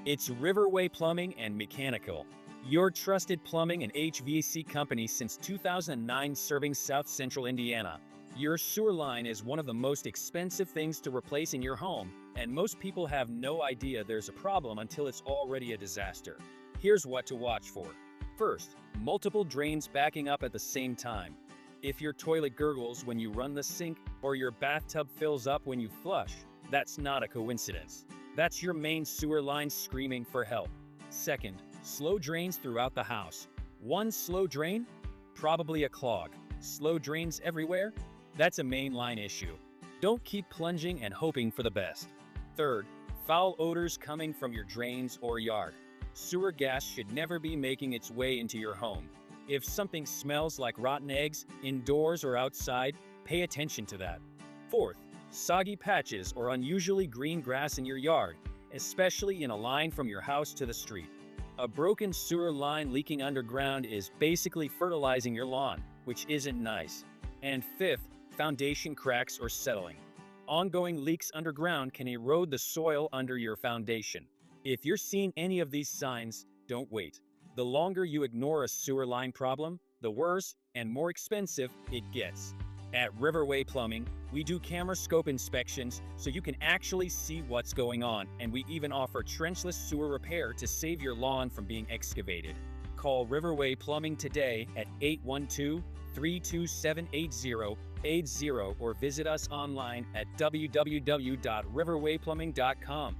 It's Riverway Plumbing and Mechanical, your trusted plumbing and HVAC company since 2009 serving South Central Indiana. Your sewer line is one of the most expensive things to replace in your home, and most people have no idea there's a problem until it's already a disaster. Here's what to watch for. First, multiple drains backing up at the same time. If your toilet gurgles when you run the sink or your bathtub fills up when you flush, that's not a coincidence. That's your main sewer line screaming for help. Second, slow drains throughout the house. One slow drain? Probably a clog. Slow drains everywhere? That's a main line issue. Don't keep plunging and hoping for the best. Third, foul odors coming from your drains or yard. Sewer gas should never be making its way into your home. If something smells like rotten eggs, indoors or outside, pay attention to that. Fourth, soggy patches or unusually green grass in your yard, especially in a line from your house to the street. A broken sewer line leaking underground is basically fertilizing your lawn, which isn't nice. And fifth, foundation cracks or settling. Ongoing leaks underground can erode the soil under your foundation. If you're seeing any of these signs, don't wait. The longer you ignore a sewer line problem, the worse and more expensive it gets. At Riverway Plumbing, we do camera scope inspections so you can actually see what's going on, and we even offer trenchless sewer repair to save your lawn from being excavated. Call Riverway Plumbing today at 812-327-8080 or visit us online at www.riverwayplumbing.com.